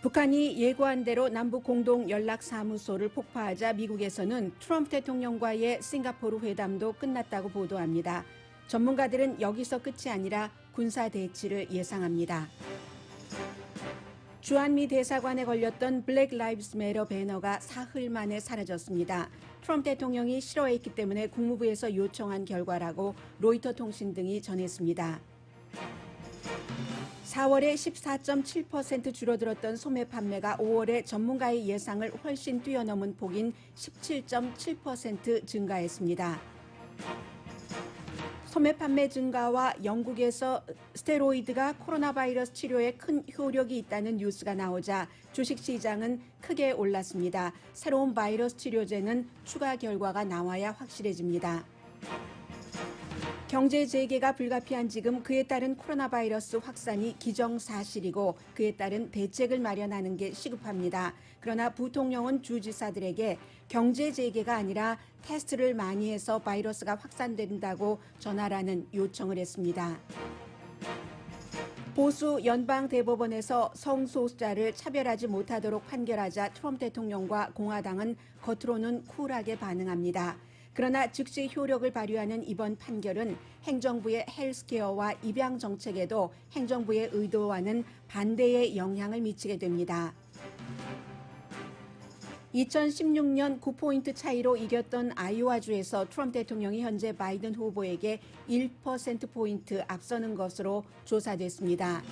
북한이 예고한 대로 남북 공동 연락사무소를 폭파하자 미국에서는 트럼프 대통령과의 싱가포르 회담도 끝났다고 보도합니다. 전문가들은 여기서 끝이 아니라 군사 대치를 예상합니다. 주한미 대사관에 걸렸던 블랙 라이브스 매터 배너가 사흘 만에 사라졌습니다. 트럼프 대통령이 싫어했기 때문에 국무부에서 요청한 결과라고 로이터 통신 등이 전했습니다. 4월에 14.7% 줄어들었던 소매 판매가 5월에 전문가의 예상을 훨씬 뛰어넘은 폭인 17.7% 증가했습니다. 소매 판매 증가와 영국에서 스테로이드가 코로나 바이러스 치료에 큰 효력이 있다는 뉴스가 나오자 주식시장은 크게 올랐습니다. 새로운 바이러스 치료제는 추가 결과가 나와야 확실해집니다. 경제 재개가 불가피한 지금 그에 따른 코로나 바이러스 확산이 기정사실이고 그에 따른 대책을 마련하는 게 시급합니다. 그러나 부통령은 주지사들에게 경제 재개가 아니라 테스트를 많이 해서 바이러스가 확산된다고 전하라는 요청을 했습니다. 보수 연방대법원에서 성소수자를 차별하지 못하도록 판결하자 트럼프 대통령과 공화당은 겉으로는 쿨하게 반응합니다. 그러나 즉시 효력을 발휘하는 이번 판결은 행정부의 헬스케어와 입양 정책에도 행정부의 의도와는 반대의 영향을 미치게 됩니다. 2016년 9포인트 차이로 이겼던 아이오와주에서 트럼프 대통령이 현재 바이든 후보에게 1%포인트 앞서는 것으로 조사됐습니다.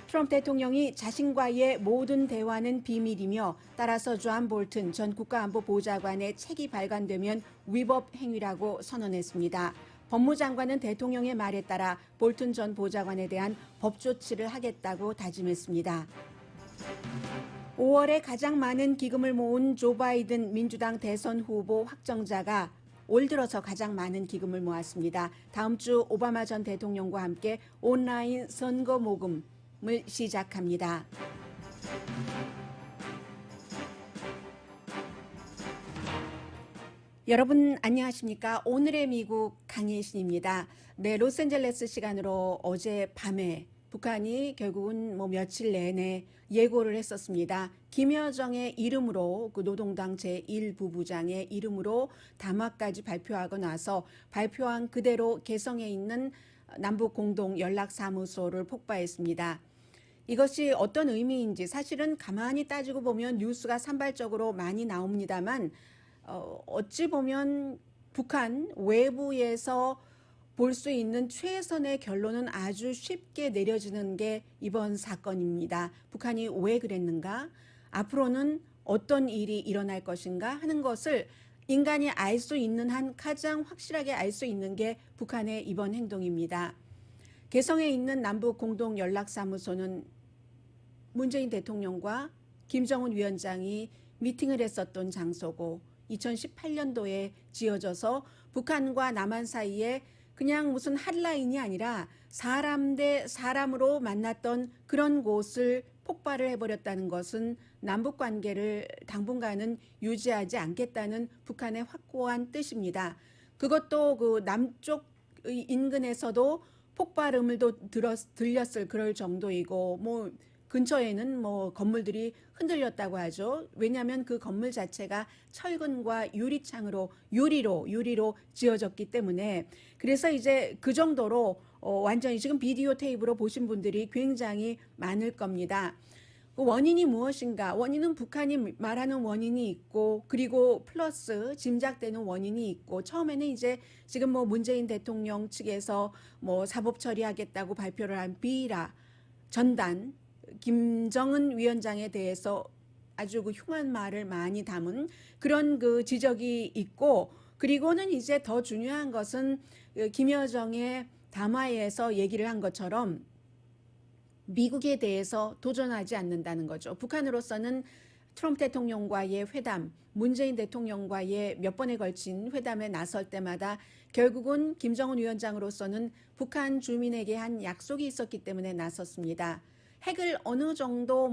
트럼프 대통령이 자신과의 모든 대화는 비밀이며 따라서 존 볼튼 전 국가안보보좌관의 책이 발간되면 위법 행위라고 선언했습니다. 법무장관은 대통령의 말에 따라 볼튼 전 보좌관에 대한 법 조치를 하겠다고 다짐했습니다. 5월에 가장 많은 기금을 모은 조 바이든 민주당 대선 후보 확정자가 올 들어서 가장 많은 기금을 모았습니다. 다음 주 오바마 전 대통령과 함께 온라인 선거 모금을 시작합니다. 여러분 안녕하십니까? 오늘의 미국 강예신입니다. 네, 로스앤젤레스 시간으로 어젯밤에 북한이 결국은 며칠 내내 예고를 했었습니다. 김여정의 이름으로 그 노동당 제1부부장의 이름으로 담화까지 발표하고 나서 발표한 그대로 개성에 있는 남북 공동 연락사무소를 폭파했습니다. 이것이 어떤 의미인지 사실은 가만히 따지고 보면 뉴스가 산발적으로 많이 나옵니다만 어찌 보면 북한 외부에서 볼 수 있는 최선의 결론은 아주 쉽게 내려지는 게 이번 사건입니다. 북한이 왜 그랬는가? 앞으로는 어떤 일이 일어날 것인가 하는 것을 인간이 알 수 있는 한 가장 확실하게 알 수 있는 게 북한의 이번 행동입니다. 개성에 있는 남북 공동 연락사무소는 문재인 대통령과 김정은 위원장이 미팅을 했었던 장소고 2018년도에 지어져서 북한과 남한 사이에 그냥 무슨 핫라인이 아니라 사람 대 사람으로 만났던 그런 곳을 폭발을 해버렸다는 것은 남북 관계를 당분간은 유지하지 않겠다는 북한의 확고한 뜻입니다. 그것도 그 남쪽 인근에서도 폭발음을 들렸을 그럴 정도이고 근처에는 건물들이 흔들렸다고 하죠. 왜냐하면 그 건물 자체가 철근과 유리로 지어졌기 때문에 그래서 이제 그 정도로 완전히 지금 비디오 테이프로 보신 분들이 굉장히 많을 겁니다. 그 원인이 무엇인가? 원인은 북한이 말하는 원인이 있고 그리고 플러스 짐작되는 원인이 있고 처음에는 이제 지금 문재인 대통령 측에서 사법 처리하겠다고 발표를 한 비라 전단 김정은 위원장에 대해서 아주 그 흉한 말을 많이 담은 그런 그 지적이 있고 그리고는 이제 더 중요한 것은 김여정의 담화에서 얘기를 한 것처럼 미국에 대해서 도전하지 않는다는 거죠. 북한으로서는 트럼프 대통령과의 회담, 문재인 대통령과의 몇 번에 걸친 회담에 나설 때마다 결국은 김정은 위원장으로서는 북한 주민에게 한 약속이 있었기 때문에 나섰습니다. 핵을 어느 정도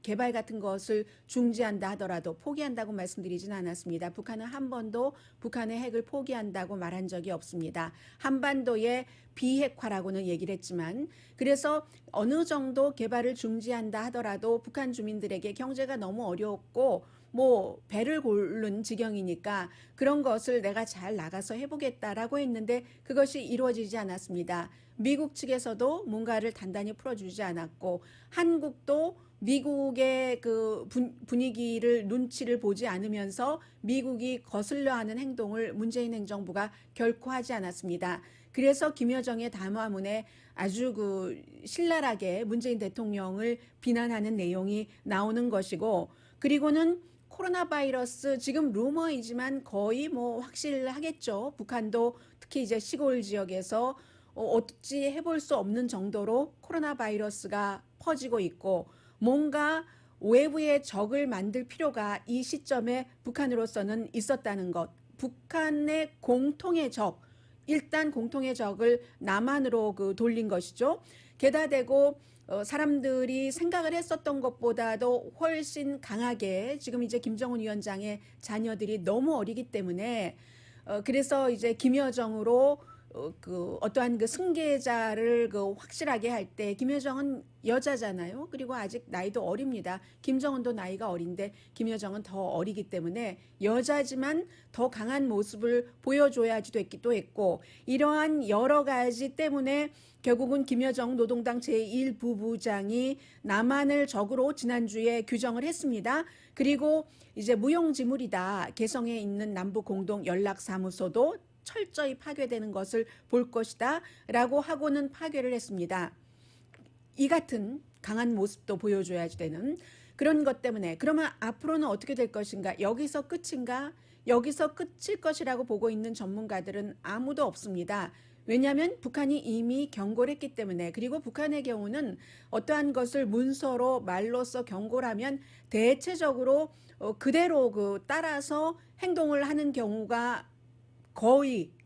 개발 같은 것을 중지한다 하더라도 포기한다고 말씀드리지는 않았습니다. 북한은 한 번도 북한의 핵을 포기한다고 말한 적이 없습니다. 한반도에 비핵화라고는 얘기를 했지만, 그래서 어느 정도 개발을 중지한다 하더라도 북한 주민들에게 경제가 너무 어렵고 뭐 배를 고른 지경이니까 그런 것을 내가 잘 나가서 해보겠다라고 했는데 그것이 이루어지지 않았습니다. 미국 측에서도 뭔가를 단단히 풀어주지 않았고, 한국도 미국의 그 분위기를 눈치를 보지 않으면서 미국이 거슬려 하는 행동을 문재인 행정부가 결코 하지 않았습니다. 그래서 김여정의 담화문에 아주 그 신랄하게 문재인 대통령을 비난하는 내용이 나오는 것이고, 그리고는 코로나 바이러스 지금 루머이지만 거의 뭐 확실하겠죠. 북한도 특히 이제 시골 지역에서 어찌 해볼 수 없는 정도로 코로나 바이러스가 퍼지고 있고, 뭔가 외부의 적을 만들 필요가 이 시점에 북한으로서는 있었다는 것. 북한의 공통의 적, 일단 공통의 적을 남한으로 돌린 것이죠. 게다 대고 사람들이 생각을 했었던 것보다도 훨씬 강하게 지금 이제 김정은 위원장의 자녀들이 너무 어리기 때문에 그래서 이제 김여정으로 어떠한 그 승계자를 확실하게 할 때, 김여정은 여자잖아요. 그리고 아직 나이도 어립니다. 김정은도 나이가 어린데 김여정은 더 어리기 때문에 여자지만 더 강한 모습을 보여줘야지도 했기도 했고, 이러한 여러 가지 때문에 결국은 김여정 노동당 제1부부장이 남한을 적으로 지난주에 규정을 했습니다. 그리고 이제 무용지물이다. 개성에 있는 남북공동연락사무소도 철저히 파괴되는 것을 볼 것이다 라고 하고는 파괴를 했습니다. 이 같은 강한 모습도 보여줘야지 되는 그런 것 때문에, 그러면 앞으로는 어떻게 될 것인가? 여기서 끝인가? 여기서 끝일 것이라고 보고 있는 전문가들은 아무도 없습니다. 왜냐하면 북한이 이미 경고를 했기 때문에. 그리고 북한의 경우는 어떠한 것을 문서로 말로써 경고를 하면 대체적으로 그대로 따라서 행동을 하는 경우가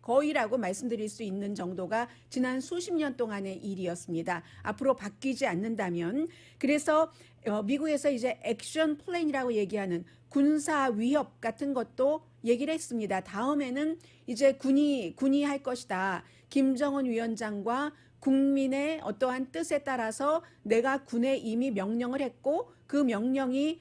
거의라고 말씀드릴 수 있는 정도가 지난 수십 년 동안의 일이었습니다. 앞으로 바뀌지 않는다면. 그래서 미국에서 이제 액션 플랜이라고 얘기하는 군사 위협 같은 것도 얘기를 했습니다. 다음에는 이제 군이 할 것이다. 김정은 위원장과 국민의 어떠한 뜻에 따라서 내가 군에 이미 명령을 했고, 그 명령이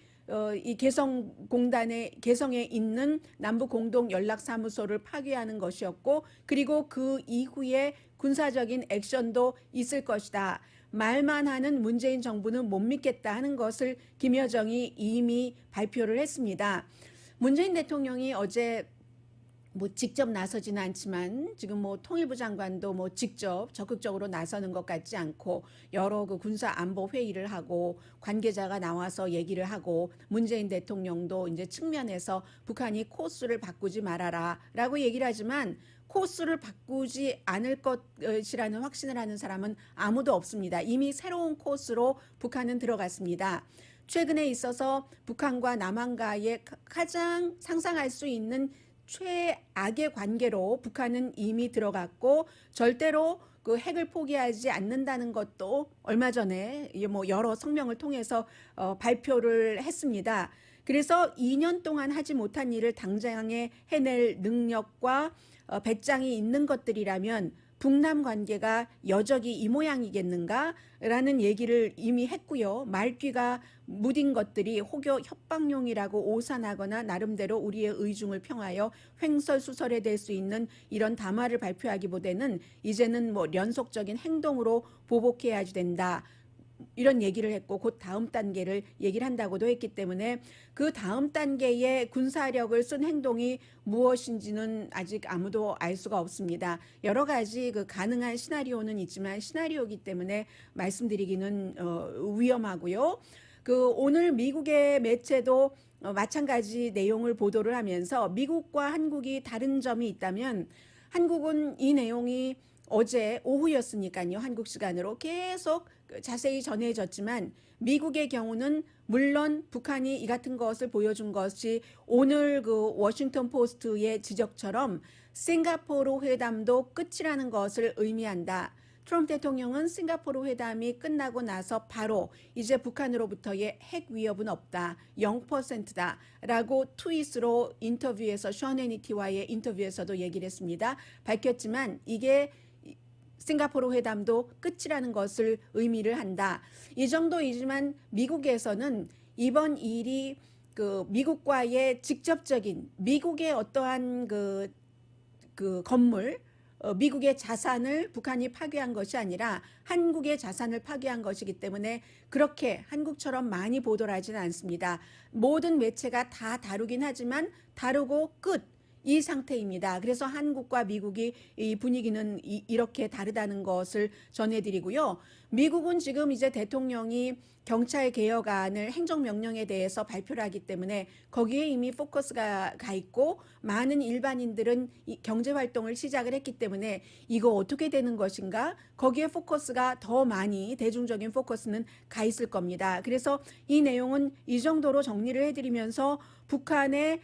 이 개성에 있는 남북공동연락사무소를 파괴하는 것이었고, 그리고 그 이후에 군사적인 액션도 있을 것이다. 말만 하는 문재인 정부는 못 믿겠다 하는 것을 김여정이 이미 발표를 했습니다. 문재인 대통령이 어제 뭐 직접 나서지는 않지만 지금 뭐 통일부 장관도 뭐 직접 적극적으로 나서는 것 같지 않고, 여러 그 군사 안보 회의를 하고 관계자가 나와서 얘기를 하고, 문재인 대통령도 이제 측면에서 북한이 코스를 바꾸지 말아라라고 얘기를 하지만 코스를 바꾸지 않을 것이라는 확신을 하는 사람은 아무도 없습니다. 이미 새로운 코스로 북한은 들어갔습니다. 최근에 있어서 북한과 남한과의 가장 상상할 수 있는 최악의 관계로 북한은 이미 들어갔고, 절대로 그 핵을 포기하지 않는다는 것도 얼마 전에 뭐 여러 성명을 통해서 발표를 했습니다. 그래서 2년 동안 하지 못한 일을 당장에 해낼 능력과 배짱이 있는 것들이라면 북남 관계가 여적이 이 모양이겠는가라는 얘기를 이미 했고요. 말귀가 무딘 것들이 혹여 협박용이라고 오산하거나 나름대로 우리의 의중을 평하여 횡설수설해 될 수 있는 이런 담화를 발표하기보다는 이제는 뭐 연속적인 행동으로 보복해야지 된다. 이런 얘기를 했고, 곧 다음 단계를 얘기를 한다고도 했기 때문에 그 다음 단계의 군사력을 쓴 행동이 무엇인지는 아직 아무도 알 수가 없습니다. 여러 가지 그 가능한 시나리오는 있지만 시나리오이기 때문에 말씀드리기는 위험하고요. 오늘 미국의 매체도 마찬가지 내용을 보도를 하면서 미국과 한국이 다른 점이 있다면, 한국은 이 내용이 어제 오후였으니까요. 한국 시간으로 계속 자세히 전해졌지만, 미국의 경우는 물론 북한이 이 같은 것을 보여준 것이 오늘 그 워싱턴 포스트의 지적처럼 싱가포르 회담도 끝이라는 것을 의미한다. 트럼프 대통령은 싱가포르 회담이 끝나고 나서 바로 이제 북한으로부터의 핵 위협은 없다. 0%다. 라고 트윗으로 인터뷰에서 션 해니티와의 인터뷰에서도 얘기를 했습니다. 밝혔지만 이게 싱가포르 회담도 끝이라는 것을 의미를 한다. 이 정도이지만 미국에서는 이번 일이 그 미국과의 직접적인 미국의 어떠한 그 건물, 미국의 자산을 북한이 파괴한 것이 아니라 한국의 자산을 파괴한 것이기 때문에 그렇게 한국처럼 많이 보도를 하지는 않습니다. 모든 매체가 다 다루긴 하지만 다루고 끝. 이 상태입니다. 그래서 한국과 미국이 이 분위기는 이렇게 다르다는 것을 전해드리고요. 미국은 지금 이제 대통령이 경찰 개혁안을 행정명령에 대해서 발표를 하기 때문에 거기에 이미 포커스가 가 있고 많은 일반인들은 경제활동을 시작을 했기 때문에 이거 어떻게 되는 것인가? 거기에 포커스가 더 많이 대중적인 포커스는 가 있을 겁니다. 그래서 이 내용은 이 정도로 정리를 해드리면서 북한의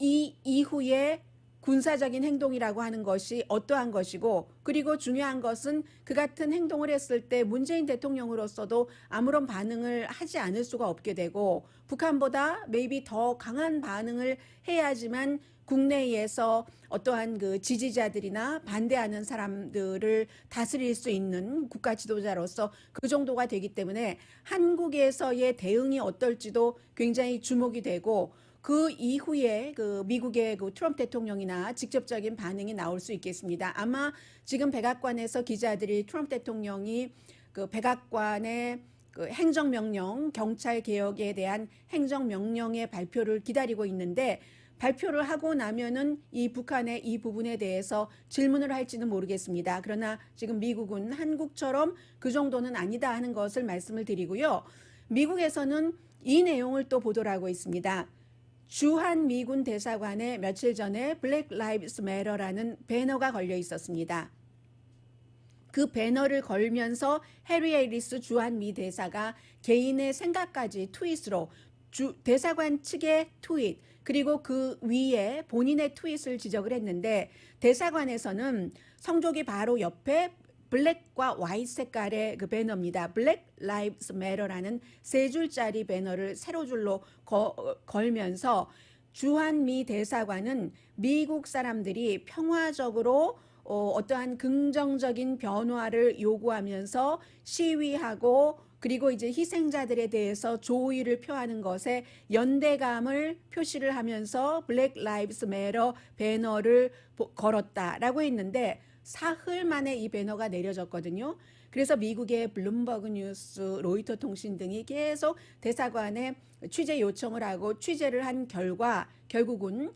이 이후에 군사적인 행동이라고 하는 것이 어떠한 것이고 그리고 중요한 것은 그 같은 행동을 했을 때 문재인 대통령으로서도 아무런 반응을 하지 않을 수가 없게 되고 북한보다 maybe 더 강한 반응을 해야지만 국내에서 어떠한 그 지지자들이나 반대하는 사람들을 다스릴 수 있는 국가 지도자로서 그 정도가 되기 때문에 한국에서의 대응이 어떨지도 굉장히 주목이 되고 그 이후에 그 미국의 그 트럼프 대통령이나 직접적인 반응이 나올 수 있겠습니다. 아마 지금 백악관에서 기자들이 트럼프 대통령이 그 백악관의 그 행정명령, 경찰 개혁에 대한 행정명령의 발표를 기다리고 있는데 발표를 하고 나면은 이 북한의 이 부분에 대해서 질문을 할지는 모르겠습니다. 그러나 지금 미국은 한국처럼 그 정도는 아니다 하는 것을 말씀을 드리고요. 미국에서는 이 내용을 또 보도를 하고 있습니다. 주한 미군 대사관에 며칠 전에 블랙 라이브스 매터라는 배너가 걸려 있었습니다. 그 배너를 걸면서 해리 해리스 주한 미 대사가 개인의 생각까지 트윗으로 대사관 측의 트윗 그리고 그 위에 본인의 트윗을 지적을 했는데 대사관에서는 성조기 바로 옆에 블랙과 화이트 색깔의 그 배너입니다. 블랙 라이브스 매터라는 세 줄짜리 배너를 세로 줄로 걸면서 주한미 대사관은 미국 사람들이 평화적으로 어떠한 긍정적인 변화를 요구하면서 시위하고 그리고 이제 희생자들에 대해서 조의를 표하는 것에 연대감을 표시를 하면서 블랙 라이브스 매터 배너를 걸었다라고 했는데 사흘 만에 이 배너가 내려졌거든요. 그래서 미국의 블룸버그 뉴스, 로이터 통신 등이 계속 대사관에 취재 요청을 하고 취재를 한 결과 결국은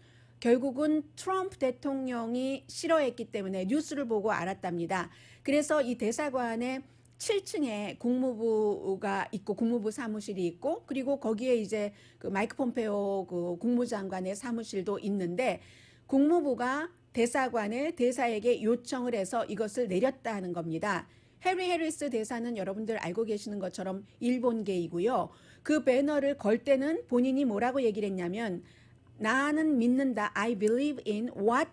트럼프 대통령이 싫어했기 때문에 뉴스를 보고 알았답니다. 그래서 이 대사관에 7층에 국무부가 있고 국무부 사무실이 있고 그리고 거기에 이제 그 마이크 폼페오 그 국무장관의 사무실도 있는데 국무부가 대사관에 대사에게 요청을 해서 이것을 내렸다는 겁니다. 해리 해리스 대사는 여러분들 알고 계시는 것처럼 일본계이고요. 그 배너를 걸 때는 본인이 뭐라고 얘기를 했냐면 나는 믿는다. I believe in what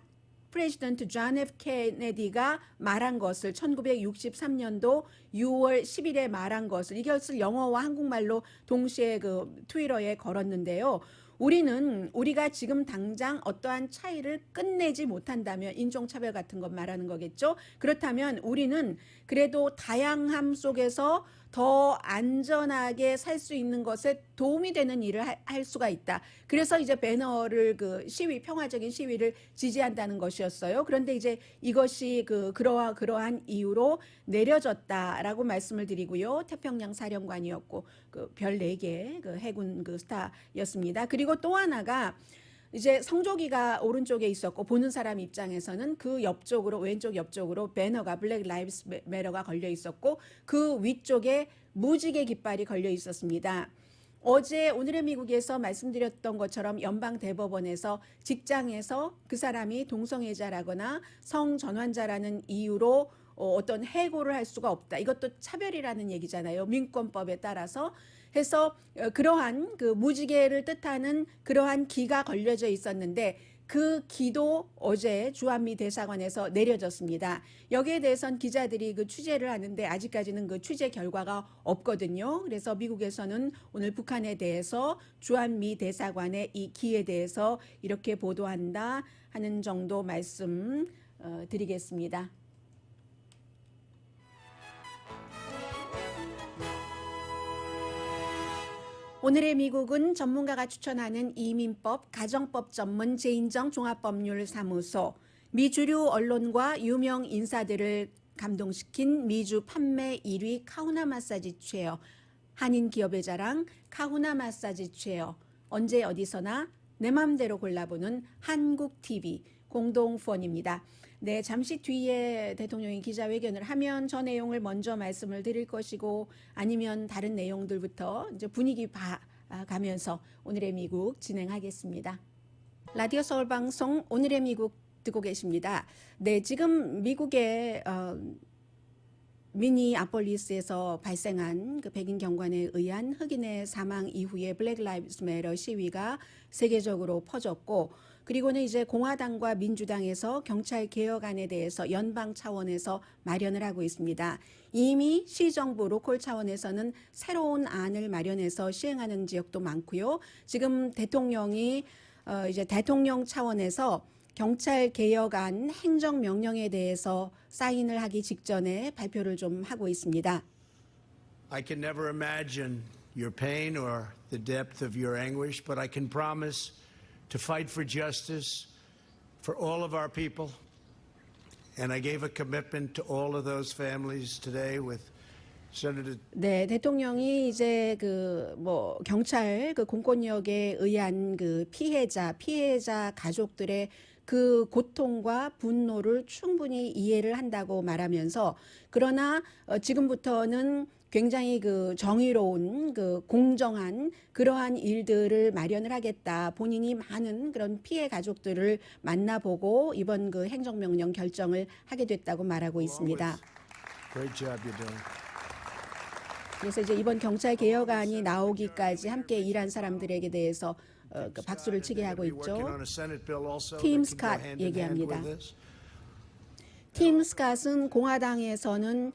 President John F. Kennedy가 말한 것을 1963년도 6월 10일에 말한 것을 이것을 영어와 한국말로 동시에 그 트위터에 걸었는데요. 우리가 지금 당장 어떠한 차이를 끝내지 못한다면 인종차별 같은 것 말하는 거겠죠. 그렇다면 우리는 그래도 다양함 속에서 더 안전하게 살 수 있는 것에 도움이 되는 일을 할 수가 있다. 그래서 이제 배너를 그 평화적인 시위를 지지한다는 것이었어요. 그런데 이제 이것이 그러한 이유로 내려졌다라고 말씀을 드리고요. 태평양 사령관이었고 그 별 4개 그 해군 그 스타였습니다. 그리고 또 하나가 이제 성조기가 오른쪽에 있었고 보는 사람 입장에서는 그 옆쪽으로 왼쪽 옆쪽으로 배너가 블랙 라이브스 매터가 걸려 있었고 그 위쪽에 무지개 깃발이 걸려 있었습니다. 어제 오늘의 미국에서 말씀드렸던 것처럼 연방대법원에서 직장에서 그 사람이 동성애자라거나 성전환자라는 이유로 어떤 해고를 할 수가 없다. 이것도 차별이라는 얘기잖아요. 민권법에 따라서. 해서 그러한 그 무지개를 뜻하는 그러한 기가 걸려져 있었는데 그 기도 어제 주한미 대사관에서 내려졌습니다. 여기에 대해서는 기자들이 그 취재를 하는데 아직까지는 그 취재 결과가 없거든요. 그래서 미국에서는 오늘 북한에 대해서 주한미 대사관의 이 기에 대해서 이렇게 보도한다 하는 정도 말씀 드리겠습니다. 오늘의 미국은 전문가가 추천하는 이민법, 가정법 전문 제인정 종합법률사무소, 미주류 언론과 유명 인사들을 감동시킨 미주 판매 1위 카우나 마사지 체어, 한인 기업의 자랑 카우나 마사지 체어, 언제 어디서나 내 맘대로 골라보는 한국 TV 공동 후원입니다. 네, 잠시 뒤에 대통령이 기자회견을 하면 저 내용을 먼저 말씀을 드릴 것이고 아니면 다른 내용들부터 이제 분위기 봐가면서 오늘의 미국 진행하겠습니다. 라디오 서울 방송 오늘의 미국 듣고 계십니다. 네, 지금 미국의 미니아폴리스에서 발생한 그 백인 경관에 의한 흑인의 사망 이후에 블랙 라이브스 매터 시위가 세계적으로 퍼졌고 그리고는 이제 공화당과 민주당에서 경찰 개혁안에 대해서 연방 차원에서 마련을 하고 있습니다. 이미 시정부 로컬 차원에서는 새로운 안을 마련해서 시행하는 지역도 많고요. 지금 대통령이 이제 대통령 차원에서 경찰 개혁안 행정명령에 대해서 사인을 하기 직전에 발표를 좀 하고 있습니다. I can never imagine your pain or the depth of your anguish, but I can promise to fight for justice for all of our people. And I gave a commitment to all of those families today with Senator. 네, 대통령이 이제 경찰 공권력에 의한 피해자 가족들의 그 고통과 분노를 충분히 이해를 한다고 말하면서 그러나 지금부터는 굉장히 정의로운 공정한 그러한 일들을 마련을 하겠다. 본인이 많은 그런 피해 가족들을 만나보고 이번 행정명령 결정을 하게 됐다고 말하고 있습니다. Great job you're doing. 그래서 이제 이번 경찰 개혁안이 나오기까지 함께 일한 사람들에게 대해서 박수를 치게 하고 있죠. 팀 스캇 얘기합니다. 팀 스캇은 공화당에서는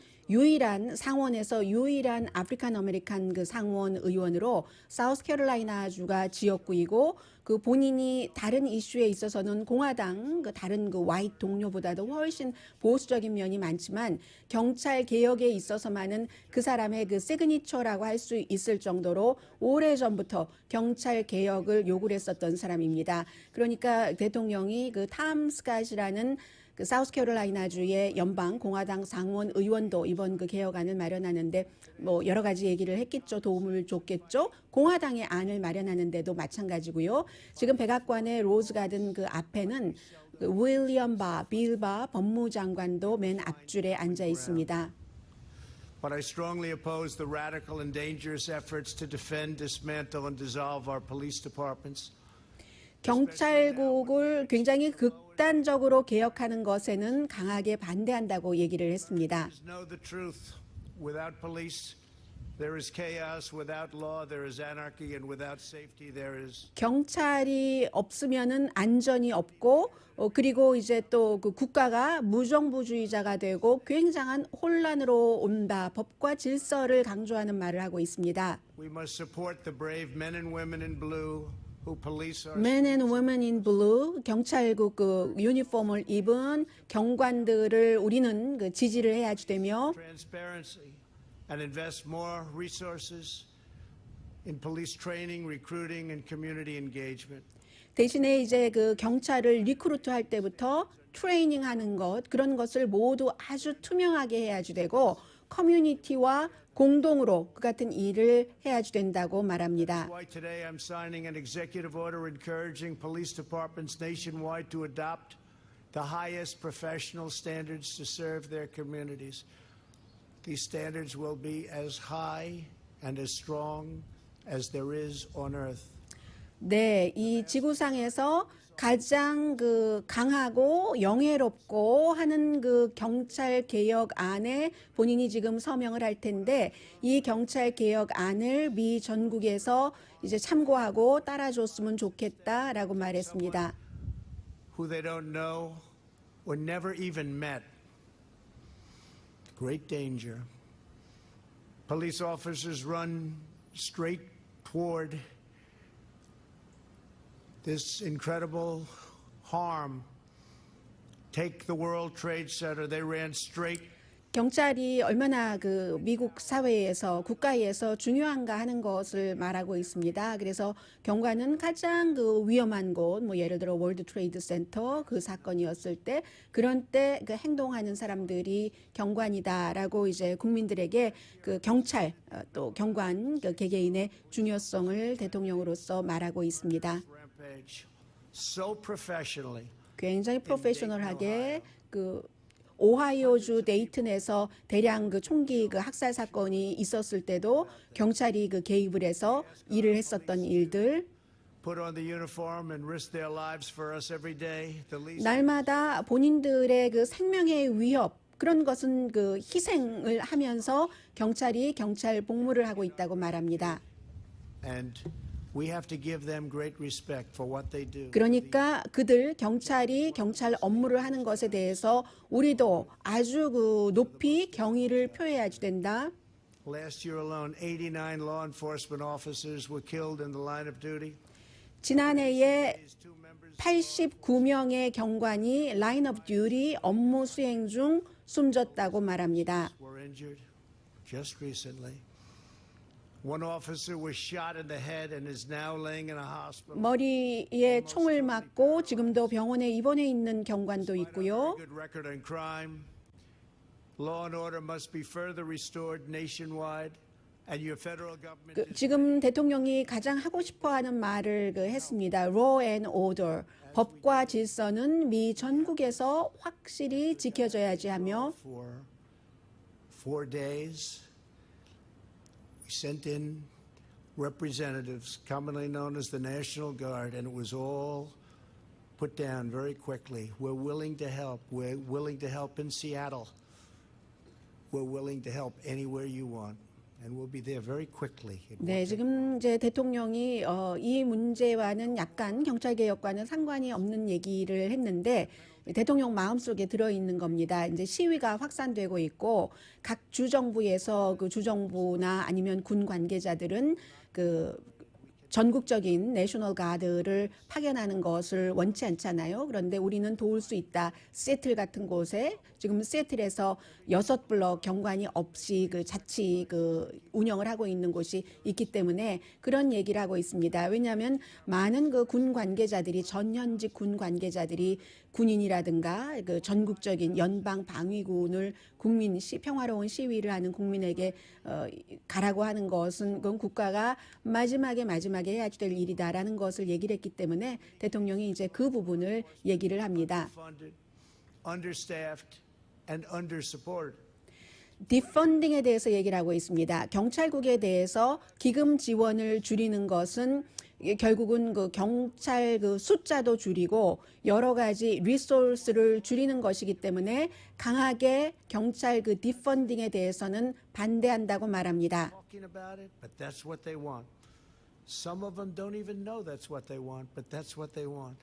상원에서 유일한 아프리칸 아메리칸 상원 의원으로 사우스캐롤라이나주가 지역구이고 본인이 다른 이슈에 있어서는 공화당 다른 와이트 동료보다도 훨씬 보수적인 면이 많지만 경찰 개혁에 있어서만은 그 사람의 시그니처라고 할 수 있을 정도로 오래전부터 경찰 개혁을 요구를 했었던 사람입니다. 그러니까 대통령이 탐 스캇이라는 사우스캐롤라이나주의 연방 공화당 상원 의원도 이번 개혁안을 마련하는데 여러 가지 얘기를 했겠죠. 도움을 줬겠죠. 공화당의 안을 마련하는데도 마찬가지고요. 지금 백악관의 로즈가든 앞에는 윌리엄 빌 바 법무장관도 맨 앞줄에 앉아 있습니다. But I strongly oppose the radical and dangerous efforts to defend, dismantle and dissolve our police departments. 경찰국을 굉장히 극단적으로 개혁하는 것에는 강하게 반대한다고 얘기를 했습니다. Without police, there is chaos. Without law, there is anarchy, and without safety, there is. 경찰이 없으면은 안전이 없고 그리고 이제 또 국가가 무정부주의자가 되고 굉장한 혼란으로 온다. 법과 질서를 강조하는 말을 하고 있습니다. We must support the brave men and women in blue. Men and women in blue, 경찰국 유니폼을 입은 경관들을 우리는 지지를 해야 되며 transparency and invest more resources in police training, recruiting and community engagement. 대신에 이제 경찰을 리크루트 할 때부터 트레이닝하는 것 그런 것을 모두 아주 투명하게 해야지 되고 커뮤니티와 공동으로 그 같은 일을 해야지 된다고 말합니다. That's why today I'm signing an executive order encouraging police departments nationwide to adopt the highest professional standards to serve their communities. These standards will be as high and as strong as there is on earth. 네, 이 지구상에서 가장 강하고 영예롭고 하는 경찰 개혁안에 본인이 지금 서명을 할 텐데 이 경찰 개혁안을 미 전국에서 이제 참고하고 따라줬으면 좋겠다라고 말했습니다. Who they don't know or never even met. Great danger. Police officers run straight toward this incredible harm. Take the World Trade Center. They ran straight 경찰이 얼마나 그 미국 사회에서 국가에서 중요한가 하는 것을 말하고 있습니다. 그래서 경관은 가장 그 위험한 곳, 뭐 예를 들어 월드 트레이드 센터 그 사건이었을 때 그런 때 그 행동하는 사람들이 경관이다라고 이제 국민들에게 그 경찰 또 경관 그 개개인의 중요성을 대통령으로서 말하고 있습니다. Rampage so professionally. 굉장히 프로페셔널하게 그 오하이오주 데이튼에서 대량 그 총기 그 학살 사건이 있었을 때도 경찰이 그 개입을 해서 일을 했었던 일들, Put on the uniform and risk their lives for us every day. The least 날마다 본인들의 그 생명의 위협 그런 것은 그 희생을 하면서 경찰이 경찰 복무를 하고 있다고 말합니다. and we have to give them great respect for what they do. 그러니까 그들 경찰이 경찰 업무를 하는 것에 대해서 우리도 아주 그 높이 경의를 표해야지 된다. Last year alone, 89 law enforcement officers were killed in the line of duty. 지난해에 These two members 89명의 경관이 라인 오브 듀티 업무 수행 중 숨졌다고 말합니다. were injured just recently. One officer was shot in the head and is now laying in a hospital. 머리에 총을 맞고 지금도 병원에 입원해 있는 경관도 있고요. Good record on crime. Law and order must be further restored nationwide, and your federal government 그, is 지금 대통령이 가장 하고 싶어하는 말을 그 했습니다. Law and order. 법과 질서는 미 전국에서 확실히 지켜져야지 하며 for 4 days. We sent in representatives, commonly known as the National Guard, and it was all put down very quickly. We're willing to help. We're willing to help in Seattle. We're willing to help anywhere you want. And we'll be there very quickly. It 네, 지금 이제 대통령이 이 문제와는 약간 경찰 개혁과는 상관이 없는 얘기를 했는데 대통령 마음속에 들어 있는 겁니다. 이제 시위가 확산되고 있고 각 주정부에서 그 주정부나 아니면 군 관계자들은 그 전국적인 내셔널 가드를 파견하는 것을 원치 않잖아요. 그런데 우리는 도울 수 있다. 시애틀 같은 곳에 지금 시애틀에서 6블럭 경관이 없이 그 자치 그 운영을 하고 있는 곳이 있기 때문에 그런 얘기를 하고 있습니다. 왜냐하면 많은 그 군 관계자들이 전현직 군 관계자들이 군인이라든가 그 전국적인 연방 방위군을 국민 평화로운 시위를 하는 국민에게 가라고 하는 것은 그건 국가가 마지막에 해야지 될 일이다라는 것을 얘기를 했기 때문에 대통령이 이제 그 부분을 얘기를 합니다. funded, understaffed, and undersupported. 디펀딩에 대해서 얘기를 하고 있습니다. 경찰국에 대해서 기금 지원을 줄이는 것은 결국은 그 경찰 그 숫자도 줄이고 여러 가지 리소스를 줄이는 것이기 때문에 강하게 경찰 그 디펀딩에 대해서는 반대한다고 말합니다. Talking about it, but that's what they want. Some of them don't even know that's what they want, but that's what they want.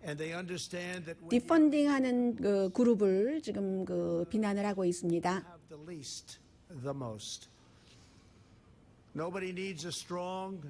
And they understand that when you 디펀딩하는 그 그룹을 지금 그 비난을 하고 있습니다. have the least, the most. Nobody needs a strong,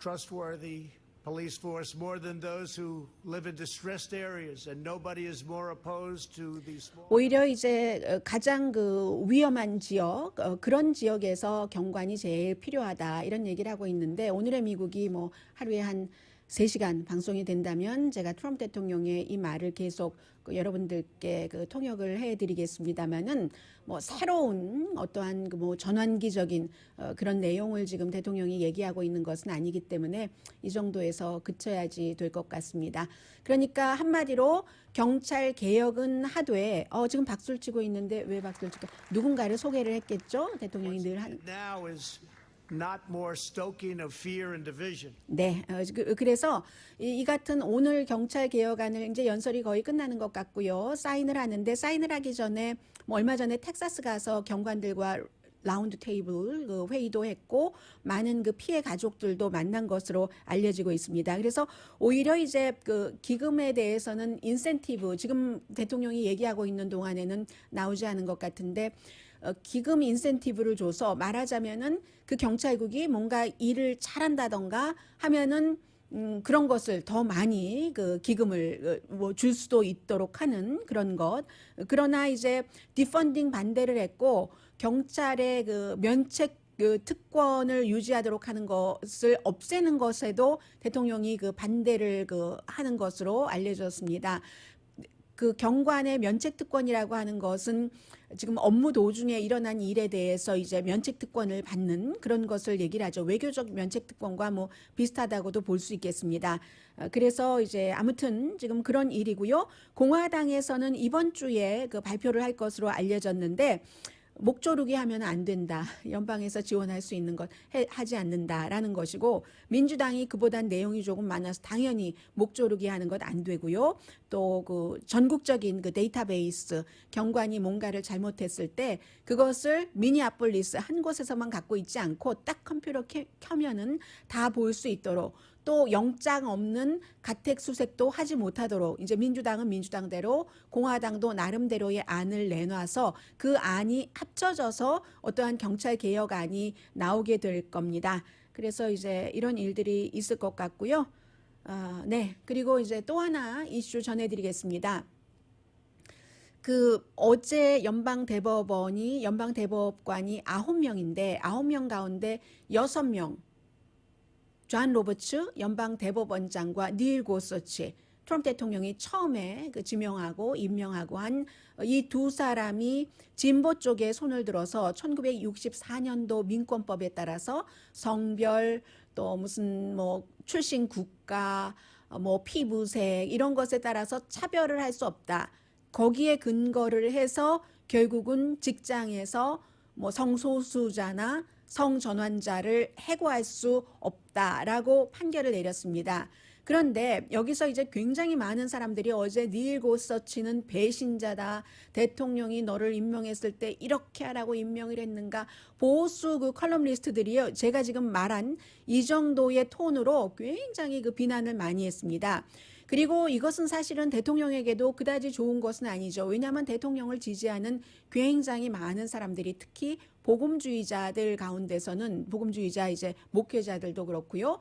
trustworthy police force more than those who live in distressed areas, and nobody is more opposed to these small. 오히려 이제 가장 그 위험한 지역 그런 지역에서 경관이 제일 필요하다 이런 얘기를 하고 있는데 오늘의 미국이 뭐 하루에 한 3시간 방송이 된다면 제가 트럼프 대통령의 이 말을 계속 여러분들께 그 통역을 해드리겠습니다만은 뭐 새로운 어떠한 그 뭐 전환기적인 그런 내용을 지금 대통령이 얘기하고 있는 것은 아니기 때문에 이 정도에서 그쳐야지 될 것 같습니다. 그러니까 한마디로 경찰 개혁은 하되 지금 박수를 치고 있는데 왜 박수를 칠까? 누군가를 소개를 했겠죠? 대통령이 늘 한. Now is not more stoking of fear and division. 네, 그래서 이 같은 오늘 경찰 개혁안을 이제 연설이 거의 끝나는 것 같고요. 사인을 하는데 사인을 하기 전에 뭐 얼마 전에 텍사스 가서 경관들과 라운드 테이블 그 회의도 했고 많은 그 피해 가족들도 만난 것으로 알려지고 있습니다. 그래서 오히려 이제 그 기금에 대해서는 인센티브 지금 대통령이 얘기하고 있는 동안에는 나오지 않은 것 같은데 기금 인센티브를 줘서 말하자면은 그 경찰국이 뭔가 일을 잘한다던가 하면은 그런 것을 더 많이 그 기금을 뭐 줄 수도 있도록 하는 그런 것. 그러나 이제 디펀딩 반대를 했고 경찰의 그 면책 그 특권을 유지하도록 하는 것을 없애는 것에도 대통령이 그 반대를 그 하는 것으로 알려졌습니다. 그 경관의 면책 특권이라고 하는 것은 지금 업무 도중에 일어난 일에 대해서 이제 면책 특권을 받는 그런 것을 얘기를 하죠. 외교적 면책 특권과 뭐 비슷하다고도 볼 수 있겠습니다. 그래서 이제 아무튼 지금 그런 일이고요. 공화당에서는 이번 주에 그 발표를 할 것으로 알려졌는데 목 조르기 하면 안 된다. 연방에서 지원할 수 있는 것 하지 않는다라는 것이고 민주당이 그보단 내용이 조금 많아서 당연히 목 조르기 하는 것 안 되고요. 또 그 전국적인 그 데이터베이스 경관이 뭔가를 잘못했을 때 그것을 미니애폴리스 한 곳에서만 갖고 있지 않고 딱 컴퓨터 켜면은 다 볼 수 있도록 또 영장 없는 가택 수색도 하지 못하도록 이제 민주당은 민주당대로 공화당도 나름대로의 안을 내놔서 그 안이 합쳐져서 어떠한 경찰 개혁안이 나오게 될 겁니다. 그래서 이제 이런 일들이 있을 것 같고요. 네. 그리고 이제 또 하나 이슈 전해드리겠습니다. 그 어제 연방대법관이 9명인데 9명 가운데 6명 존 로버츠 연방대법원장과 닐 고서치 트럼프 대통령이 처음에 그 지명하고 임명하고 한 이 두 사람이 진보 쪽에 손을 들어서 1964년도 민권법에 따라서 성별 또 무슨 뭐 출신 국가 뭐 피부색 이런 것에 따라서 차별을 할 수 없다. 거기에 근거를 해서 결국은 직장에서 뭐 성소수자나 성전환자를 해고할 수 없다라고 판결을 내렸습니다. 그런데 여기서 이제 굉장히 많은 사람들이 어제 닐 고서치는 배신자다. 대통령이 너를 임명했을 때 이렇게 하라고 임명을 했는가. 보수 그 컬럼리스트들이요. 제가 지금 말한 이 정도의 톤으로 굉장히 그 비난을 많이 했습니다. 그리고 이것은 사실은 대통령에게도 그다지 좋은 것은 아니죠. 왜냐하면 대통령을 지지하는 굉장히 많은 사람들이 특히 복음주의자들 가운데서는 복음주의자 이제 목회자들도 그렇고요.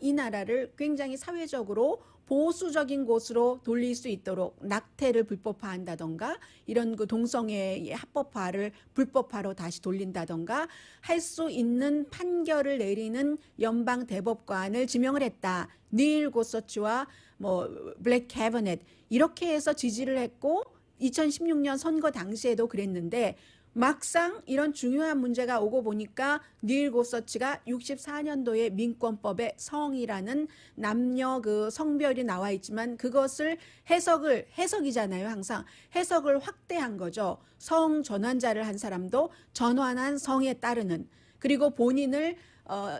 이 나라를 굉장히 사회적으로 보수적인 곳으로 돌릴 수 있도록 낙태를 불법화한다던가 이런 그 동성애 합법화를 불법화로 다시 돌린다던가 할 수 있는 판결을 내리는 연방 대법관을 지명을 했다. 닐 고서치와 뭐 블랙 캐버넷 이렇게 해서 지지를 했고 2016년 선거 당시에도 그랬는데 막상 이런 중요한 문제가 오고 보니까 닐 고서치가 64년도에 민권법에 성이라는 남녀 그 성별이 나와 있지만 그것을 해석이잖아요. 항상 해석을 확대한 거죠. 성 전환자를 한 사람도 전환한 성에 따르는 그리고 본인을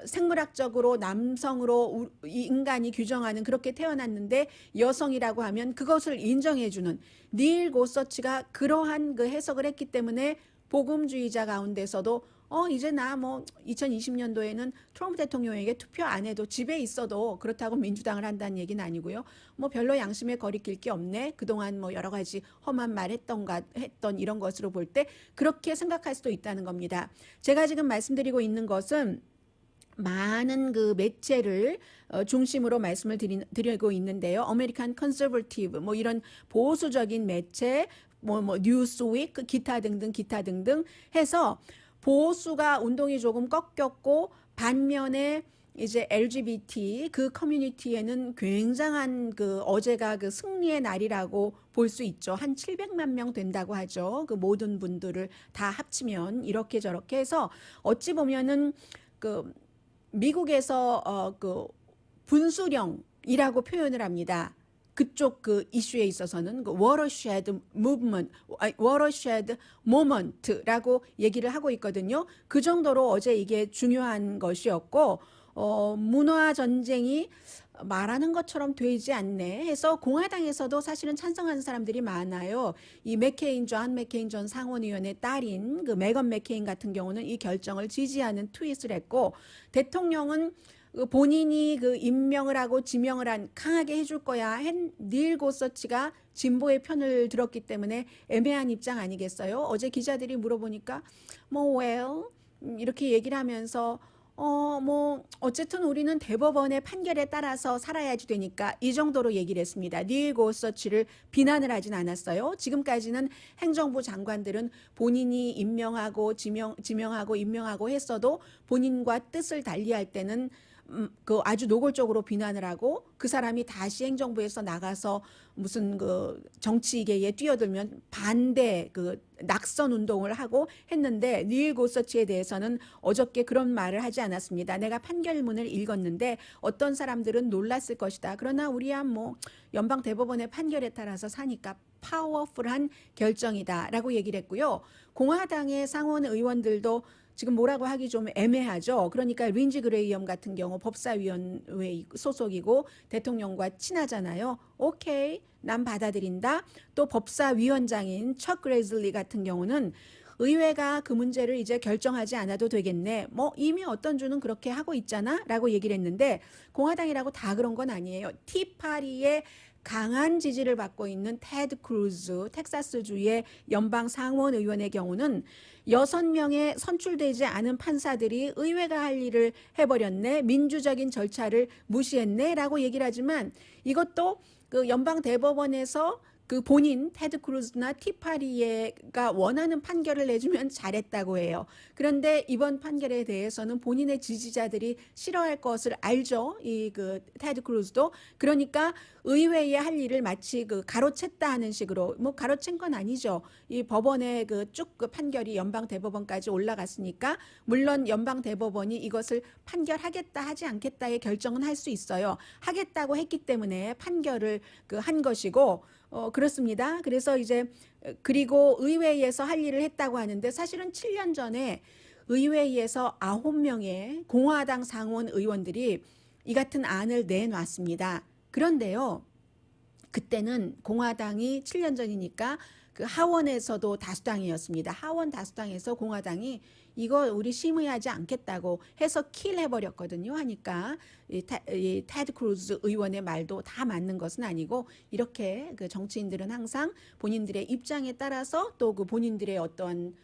생물학적으로 남성으로 인간이 규정하는 그렇게 태어났는데 여성이라고 하면 그것을 인정해주는 닐 고서치가 그러한 그 해석을 했기 때문에 복음주의자 가운데서도 이제 나 뭐 2020년도에는 트럼프 대통령에게 투표 안 해도 집에 있어도 그렇다고 민주당을 한다는 얘기는 아니고요. 뭐 별로 양심에 거리낄 게 없네. 그동안 뭐 여러 가지 험한 말 했던 이런 것으로 볼 때 그렇게 생각할 수도 있다는 겁니다. 제가 지금 말씀드리고 있는 것은 많은 그 매체를 중심으로 말씀을 드리고 있는데요. 아메리칸 컨서버티브 뭐 이런 보수적인 매체 뭐 뉴스위크 기타 등등 해서 보수가 운동이 조금 꺾였고 반면에 이제 LGBT 그 커뮤니티에는 굉장한 그 어제가 그 승리의 날이라고 볼 수 있죠. 한 700만 명 된다고 하죠. 그 모든 분들을 다 합치면 이렇게 저렇게 해서 어찌 보면은 그 미국에서 그 분수령이라고 표현을 합니다. 그쪽 그 이슈에 있어서는 그 watershed moment라고 얘기를 하고 있거든요. 그 정도로 어제 이게 중요한 것이었고 문화 전쟁이 말하는 것처럼 되지 않네 해서 공화당에서도 사실은 찬성하는 사람들이 많아요. 이 존 맥케인 전 상원의원의 딸인 그 메건 맥케인 같은 경우는 이 결정을 지지하는 트윗을 했고 대통령은 본인이 그 임명을 하고 지명을 한 강하게 해줄 거야 닐 고서치가 진보의 편을 들었기 때문에 애매한 입장 아니겠어요? 어제 기자들이 물어보니까 뭐 well 이렇게 얘기를 하면서 어쨌든 우리는 대법원의 판결에 따라서 살아야지 되니까 이 정도로 얘기를 했습니다. 닐 고서치를 비난을 하진 않았어요. 지금까지는 행정부 장관들은 본인이 지명하고 임명하고 했어도 본인과 뜻을 달리할 때는 그 아주 노골적으로 비난을 하고 그 사람이 다시 행정부에서 나가서 무슨 그 정치계에 뛰어들면 반대 그 낙선 운동을 하고 했는데 닐 고서치에 대해서는 어저께 그런 말을 하지 않았습니다. 내가 판결문을 읽었는데 어떤 사람들은 놀랐을 것이다. 그러나 우리야 뭐 연방 대법원의 판결에 따라서 사니까 파워풀한 결정이다라고 얘기를 했고요. 공화당의 상원 의원들도 지금 뭐라고 하기 좀 애매하죠. 그러니까 린지 그레이엄 같은 경우 법사위원회 소속이고 대통령과 친하잖아요. 오케이, 난 받아들인다. 또 법사위원장인 척 그레즐리 같은 경우는 의회가 그 문제를 이제 결정하지 않아도 되겠네. 뭐 이미 어떤 주는 그렇게 하고 있잖아 라고 얘기를 했는데 공화당이라고 다 그런 건 아니에요. 티파리의 강한 지지를 받고 있는 테드 크루즈 텍사스주의 연방 상원 의원의 경우는 6명의 선출되지 않은 판사들이 의회가 할 일을 해버렸네, 민주적인 절차를 무시했네 라고 얘기를 하지만 이것도 그 연방 대법원에서 그 본인 테드 크루즈나 티파리가 원하는 판결을 내주면 잘했다고 해요. 그런데 이번 판결에 대해서는 본인의 지지자들이 싫어할 것을 알죠. 이 그 테드 크루즈도. 그러니까 의회에 할 일을 마치 그 가로챘다 하는 식으로, 뭐 가로챈 건 아니죠. 이 법원의 그 쭉 그 판결이 연방 대법원까지 올라갔으니까 물론 연방 대법원이 이것을 판결하겠다 하지 않겠다의 결정은 할 수 있어요. 하겠다고 했기 때문에 판결을 그 한 것이고 그렇습니다. 그래서 이제 그리고 의회에서 할 일을 했다고 하는데 사실은 7년 전에 의회에서 9명의 공화당 상원 의원들이 이 같은 안을 내놨습니다. 그런데요, 그때는 공화당이 7년 전이니까 그 하원에서도 다수당이었습니다. 하원 다수당에서 공화당이 이거 우리 심의하지 않겠다고 해서 킬해버렸거든요. 하니까 이 테드 크루즈 의원의 말도 다 맞는 것은 아니고 이렇게 그 정치인들은 항상 본인들의 입장에 따라서 또 그 본인들의 어떤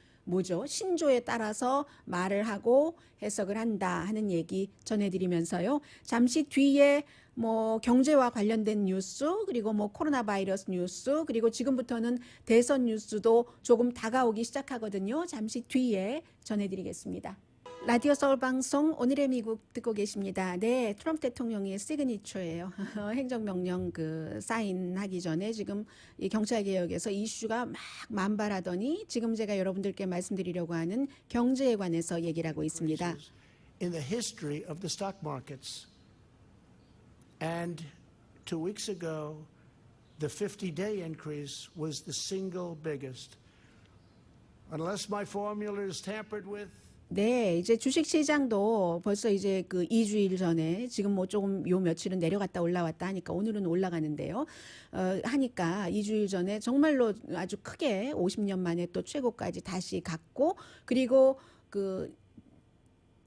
신조에 따라서 말을 하고 해석을 한다 하는 얘기 전해드리면서요. 잠시 뒤에 뭐 경제와 관련된 뉴스, 그리고 뭐 코로나 바이러스 뉴스, 그리고 지금부터는 대선 뉴스도 조금 다가오기 시작하거든요. 잠시 뒤에 전해드리겠습니다. 라디오 서울 방송 오늘의 미국 듣고 계십니다. 네, 트럼프 대통령의 시그니처예요. 행정명령 그 사인하기 전에 지금 이 경찰개혁에서 이슈가 막 만발하더니 지금 제가 여러분들께 말씀드리려고 하는 경제에 관해서 얘기를 하고 있습니다. In the history of the stock markets. And 2 weeks ago, the 50-day increase was the single biggest. Unless my formula is tampered with, 네, 이제 주식시장도 벌써 이제 그 2주일 전에 지금 뭐 조금 요 며칠은 내려갔다 올라왔다 하니까 오늘은 올라가는데요. 하니까 2주일 전에 정말로 아주 크게 50년 만에 또 최고까지 다시 갔고 그리고 그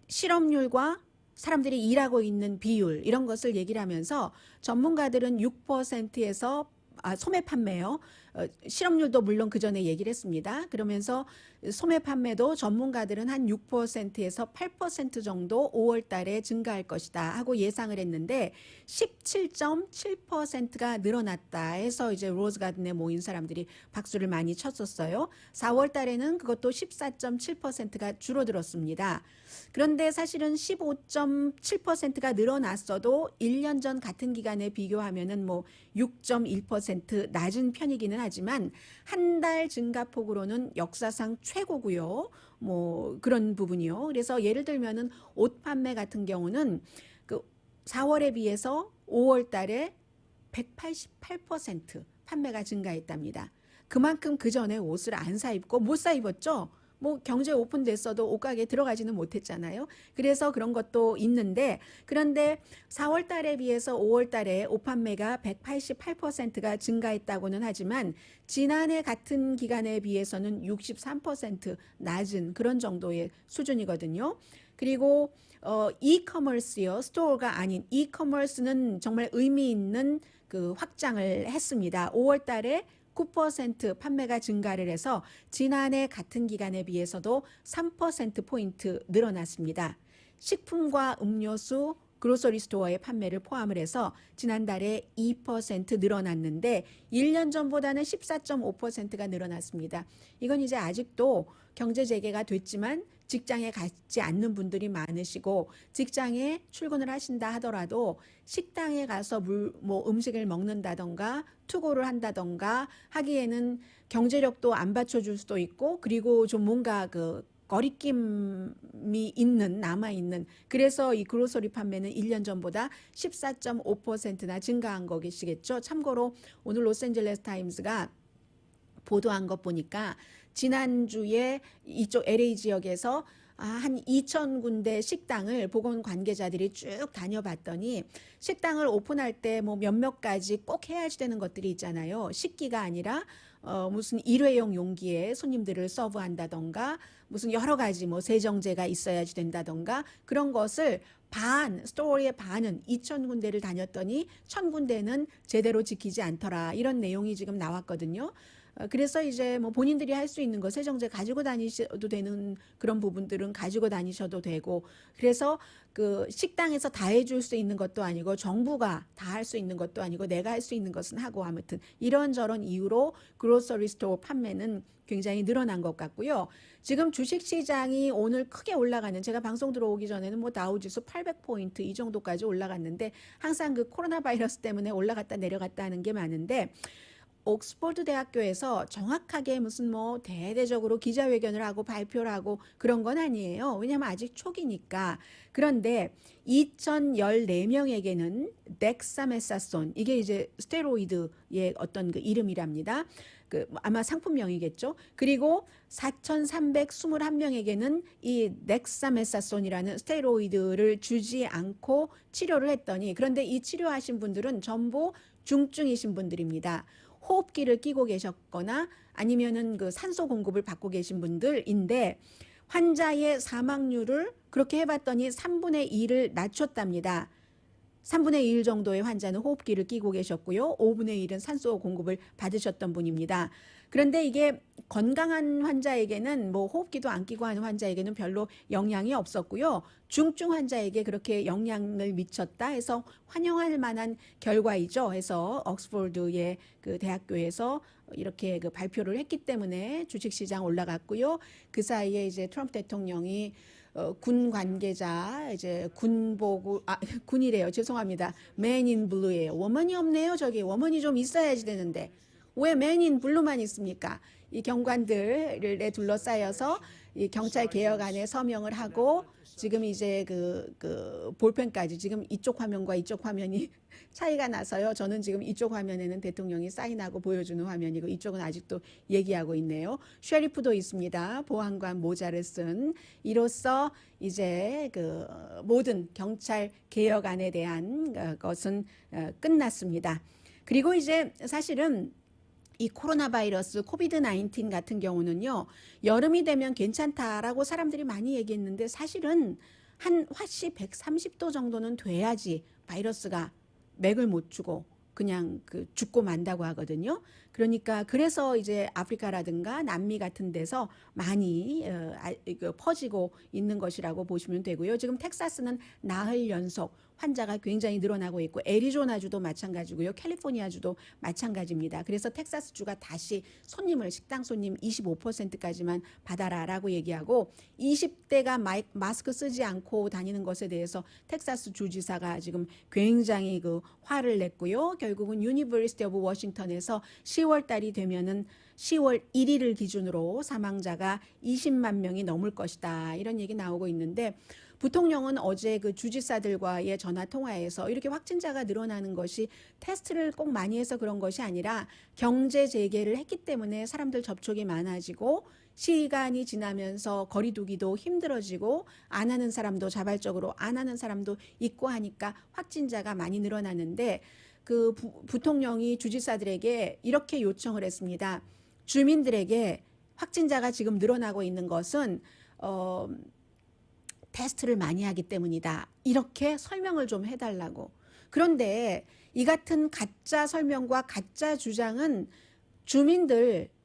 실업률과 사람들이 일하고 있는 비율 이런 것을 얘기를 하면서 전문가들은 6%에서 소매 판매요. 실업률도 물론 그 전에 얘기를 했습니다. 그러면서 소매 판매도 전문가들은 한 6%에서 8% 정도 5월 달에 증가할 것이다 하고 예상을 했는데 17.7%가 늘어났다 해서 이제 로즈가든에 모인 사람들이 박수를 많이 쳤었어요. 4월 달에는 그것도 14.7%가 줄어들었습니다. 그런데 사실은 15.7%가 늘어났어도 1년 전 같은 기간에 비교하면은 뭐 6.1% 낮은 편이기는 하지만 한 달 증가폭으로는 역사상 최고고요. 뭐 그런 부분이요. 그래서 예를 들면은 옷 판매 같은 경우는 그 4월에 비해서 5월 달에 188% 판매가 증가했답니다. 그만큼 그 전에 옷을 안 사 입고 못 사 입었죠. 뭐 경제 오픈됐어도 옷가게에 들어가지는 못했잖아요. 그래서 그런 것도 있는데 그런데 4월 달에 비해서 5월 달에 옷 판매가 188%가 증가했다고는 하지만 지난해 같은 기간에 비해서는 63% 낮은 그런 정도의 수준이거든요. 그리고 이커머스요. 스토어가 아닌 이커머스는 정말 의미 있는 그 확장을 했습니다. 5월 달에 9% 판매가 증가를 해서 지난해 같은 기간에 비해서도 3%포인트 늘어났습니다. 식품과 음료수, 그로서리 스토어의 판매를 포함을 해서 지난달에 2% 늘어났는데 1년 전보다는 14.5%가 늘어났습니다. 이건 이제 아직도 경제 재개가 됐지만 직장에 가지 않는 분들이 많으시고 직장에 출근을 하신다 하더라도 식당에 가서 음식을 먹는다던가 투고를 한다던가 하기에는 경제력도 안 받쳐줄 수도 있고 그리고 좀 뭔가 거리낌이 남아있는 그래서 이 그로서리 판매는 1년 전보다 14.5%나 증가한 거겠죠. 참고로 오늘 로스앤젤레스 타임스가 보도한 것 보니까 지난주에 이쪽 LA 지역에서 한 2,000군데 식당을 보건 관계자들이 쭉 다녀봤더니 식당을 오픈할 때 몇몇 가지 꼭 해야 되는 것들이 있잖아요. 식기가 아니라 무슨 일회용 용기에 손님들을 서브한다던가 무슨 여러 가지 세정제가 있어야지 된다던가 그런 것을 스토어의 반은 2,000군데를 다녔더니 1,000군데는 제대로 지키지 않더라. 이런 내용이 지금 나왔거든요. 그래서 이제 본인들이 할 수 있는 거 세정제 가지고 다니셔도 되는 그런 부분들은 가지고 다니셔도 되고 그래서 그 식당에서 다 해줄 수 있는 것도 아니고 정부가 다 할 수 있는 것도 아니고 내가 할 수 있는 것은 하고 아무튼 이런저런 이유로 그로서리 스토어 판매는 굉장히 늘어난 것 같고요. 지금 주식시장이 오늘 크게 올라가는 제가 방송 들어오기 전에는 다우지수 800포인트 이 정도까지 올라갔는데 항상 그 코로나 바이러스 때문에 올라갔다 내려갔다 하는 게 많은데 옥스퍼드 대학교에서 정확하게 무슨 대대적으로 기자회견을 하고 발표를 하고 그런 건 아니에요. 왜냐하면 아직 초기니까. 그런데 2,014명에게는 덱사메사손 이게 이제 스테로이드의 어떤 그 이름이랍니다. 아마 상품명이겠죠. 그리고 4,321명에게는 이 덱사메사손이라는 스테로이드를 주지 않고 치료를 했더니 그런데 이 치료하신 분들은 전부 중증이신 분들입니다. 호흡기를 끼고 계셨거나 아니면은 그 산소 공급을 받고 계신 분들인데 환자의 사망률을 그렇게 해봤더니 3분의 1을 낮췄답니다. 3분의 1 정도의 환자는 호흡기를 끼고 계셨고요. 5분의 1은 산소 공급을 받으셨던 분입니다. 그런데 이게 건강한 환자에게는 호흡기도 안 끼고 하는 환자에게는 별로 영향이 없었고요. 중증 환자에게 그렇게 영향을 미쳤다 해서 환영할 만한 결과이죠. 해서 옥스퍼드의 그 대학교에서 이렇게 그 발표를 했기 때문에 주식시장 올라갔고요. 그 사이에 이제 트럼프 대통령이 군 관계자 이제 군이래요. 죄송합니다. 맨 인 블루예요. 워먼이 없네요. 저기 워먼이 좀 있어야지 되는데 왜 맨 인 블루만 있습니까? 이 경관들에 둘러싸여서 이 경찰 개혁안에 서명을 하고 지금 이제 그 볼펜까지 지금 이쪽 화면과 이쪽 화면이 차이가 나서요. 저는 지금 이쪽 화면에는 대통령이 사인하고 보여주는 화면이고 이쪽은 아직도 얘기하고 있네요. 쉐리프도 있습니다. 보안관 모자를 쓴 이로써 이제 그 모든 경찰 개혁안에 대한 것은 끝났습니다. 그리고 이제 사실은 이 코로나 바이러스 코비드 19 같은 경우는요. 여름이 되면 괜찮다라고 사람들이 많이 얘기했는데 사실은 한 화씨 130도 정도는 돼야지 바이러스가 맥을 못 주고 그냥 죽고 만다고 하거든요. 그러니까 그래서 이제 아프리카라든가 남미 같은 데서 많이 퍼지고 있는 것이라고 보시면 되고요. 지금 텍사스는 나흘 연속 환자가 굉장히 늘어나고 있고 애리조나주도 마찬가지고요. 캘리포니아주도 마찬가지입니다. 그래서 텍사스주가 다시 식당 손님 25%까지만 받아라라고 얘기하고 20대가 마스크 쓰지 않고 다니는 것에 대해서 텍사스 주지사가 지금 굉장히 화를 냈고요. 결국은 유니버시티 오브 워싱턴에서 10월 달이 되면은 10월 1일을 기준으로 사망자가 20만 명이 넘을 것이다. 이런 얘기 나오고 있는데 부통령은 어제 그 주지사들과의 전화 통화에서 이렇게 확진자가 늘어나는 것이 테스트를 꼭 많이 해서 그런 것이 아니라 경제 재개를 했기 때문에 사람들 접촉이 많아지고 시간이 지나면서 거리 두기도 힘들어지고 안 하는 사람도 자발적으로 안 하는 사람도 있고 하니까 확진자가 많이 늘어나는데 그 부통령이 주지사들에게 이렇게 요청을 했습니다. 주민들에게 확진자가 지금 늘어나고 있는 것은 테스트를 많이 하기 때문이다. 이렇게 설명을 좀 해달라고. 그런데 이 같은 가짜 설명과 가짜 주장은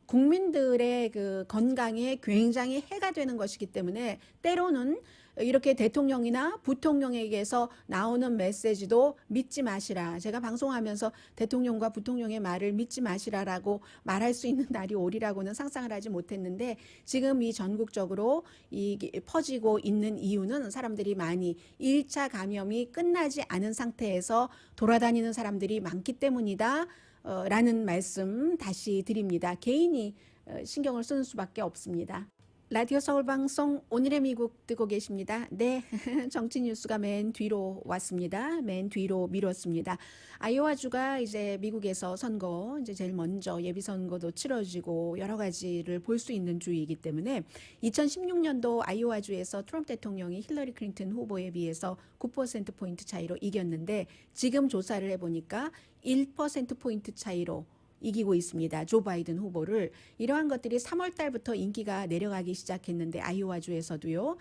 국민들의 그 건강에 굉장히 해가 되는 것이기 때문에 때로는 이렇게 대통령이나 부통령에게서 나오는 메시지도 믿지 마시라. 제가 방송하면서 대통령과 부통령의 말을 믿지 마시라라고 말할 수 있는 날이 오리라고는 상상을 하지 못했는데 지금 이 전국적으로 퍼지고 있는 이유는 사람들이 많이 1차 감염이 끝나지 않은 상태에서 돌아다니는 사람들이 많기 때문이다. 라는 말씀 다시 드립니다. 개인이 신경을 쓰는 수밖에 없습니다. 라디오 서울방송 오늘의 미국 듣고 계십니다. 네, 정치 뉴스가 맨 뒤로 왔습니다. 맨 뒤로 미뤘습니다. 아이오와주가 이제 미국에서 선거 이제 제일 먼저 예비 선거도 치러지고 여러 가지를 볼 수 있는 주이기 때문에 2016년도 아이오와주에서 트럼프 대통령이 힐러리 클린턴 후보에 비해서 9% 포인트 차이로 이겼는데 지금 조사를 해보니까 1% 포인트 차이로 이기고 있습니다. 조 바이든 후보를. 이러한 것들이 3월 달부터 인기가 내려가기 시작했는데 아이오와주에서도요.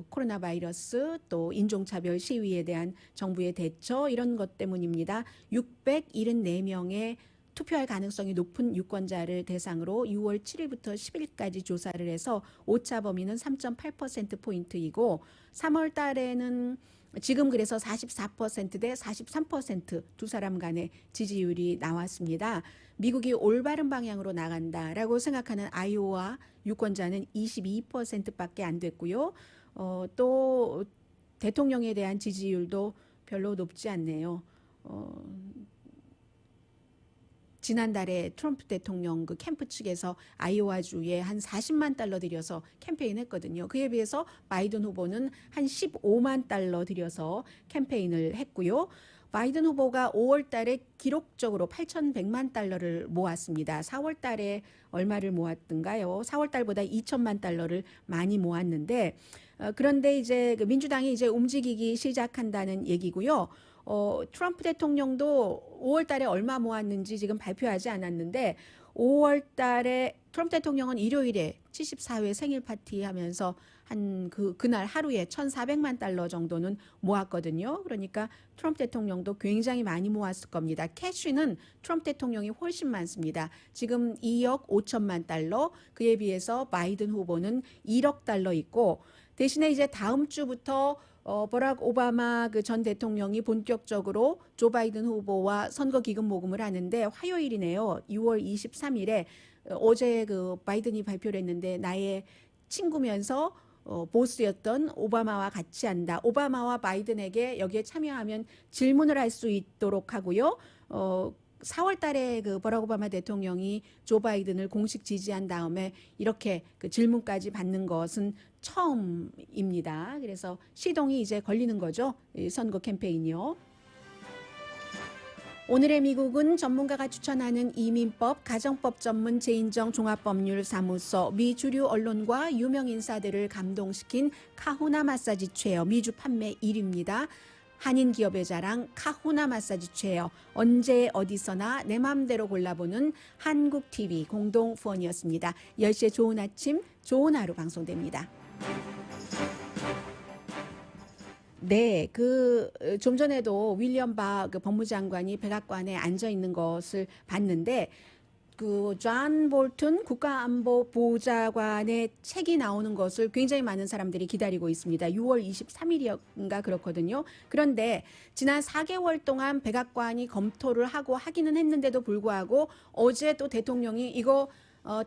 코로나 바이러스 또 인종차별 시위에 대한 정부의 대처 이런 것 때문입니다. 674명의 투표할 가능성이 높은 유권자를 대상으로 6월 7일부터 10일까지 조사를 해서 오차 범위는 3.8%포인트이고 3월 달에는 지금 그래서 44%대 43% 두 사람 간의 지지율이 나왔습니다. 미국이 올바른 방향으로 나간다라고 생각하는 아이오와 유권자는 22%밖에 안 됐고요. 또 대통령에 대한 지지율도 별로 높지 않네요. 지난달에 트럼프 대통령 그 캠프 측에서 아이오와주에 한 40만 달러 들여서 캠페인했거든요. 그에 비해서 바이든 후보는 한 15만 달러 들여서 캠페인을 했고요. 바이든 후보가 5월 달에 기록적으로 8,100만 달러를 모았습니다. 4월 달에 얼마를 모았던가요? 4월 달보다 2천만 달러를 많이 모았는데 그런데 이제 그 민주당이 이제 움직이기 시작한다는 얘기고요. 트럼프 대통령도 5월 달에 얼마 모았는지 지금 발표하지 않았는데 5월 달에 트럼프 대통령은 일요일에 74회 생일 파티 하면서 그날 하루에 1,400만 달러 정도는 모았거든요. 그러니까 트럼프 대통령도 굉장히 많이 모았을 겁니다. 캐시는 트럼프 대통령이 훨씬 많습니다. 지금 2억 5천만 달러, 그에 비해서 바이든 후보는 1억 달러 있고 대신에 이제 다음 주부터 버락 오바마 그 전 대통령이 본격적으로 조 바이든 후보와 선거 기금 모금을 하는데 화요일이네요. 6월 23일에 어제 그 바이든이 발표를 했는데 나의 친구면서 보스였던 오바마와 같이 한다. 오바마와 바이든에게 여기에 참여하면 질문을 할 수 있도록 하고요. 4월 달에 그 버락 오바마 대통령이 조 바이든을 공식 지지한 다음에 이렇게 그 질문까지 받는 것은 처음입니다. 그래서 시동이 이제 걸리는 거죠. 이 선거 캠페인이요. 오늘의 미국은 전문가가 추천하는 이민법, 가정법 전문 재인정 종합법률사무소, 미 주류 언론과 유명 인사들을 감동시킨 카후나 마사지 체어 미주 판매 1위입니다. 한인 기업의 자랑 카후나 마사지 체어, 언제 어디서나 내 마음대로 골라보는 한국TV 공동 후원이었습니다. 10시에 좋은 아침, 좋은 하루 방송됩니다. 네, 좀 전에도 윌리엄 바 그 법무장관이 백악관에 앉아 있는 것을 봤는데 존 볼튼 국가안보보좌관의 책이 나오는 것을 굉장히 많은 사람들이 기다리고 있습니다. 6월 23일인가 그렇거든요. 그런데 지난 4개월 동안 백악관이 검토를 하기는 했는데도 불구하고 어제 또 대통령이 이거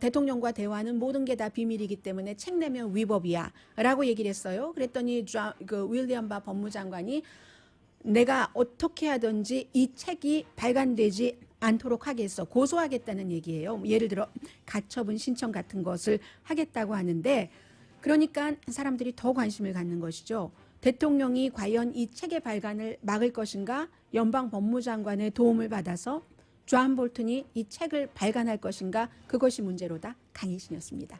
대통령과 대화는 모든 게 다 비밀이기 때문에 책 내면 위법이야 라고 얘기를 했어요. 그랬더니 윌리엄 바 법무장관이 내가 어떻게 하든지 이 책이 발간되지 않도록 하겠어. 고소하겠다는 얘기예요. 예를 들어 가처분 신청 같은 것을 하겠다고 하는데 그러니까 사람들이 더 관심을 갖는 것이죠. 대통령이 과연 이 책의 발간을 막을 것인가? 연방 법무장관의 도움을 받아서 존 볼튼이 이 책을 발간할 것인가? 그것이 문제로다. 강희신이었습니다.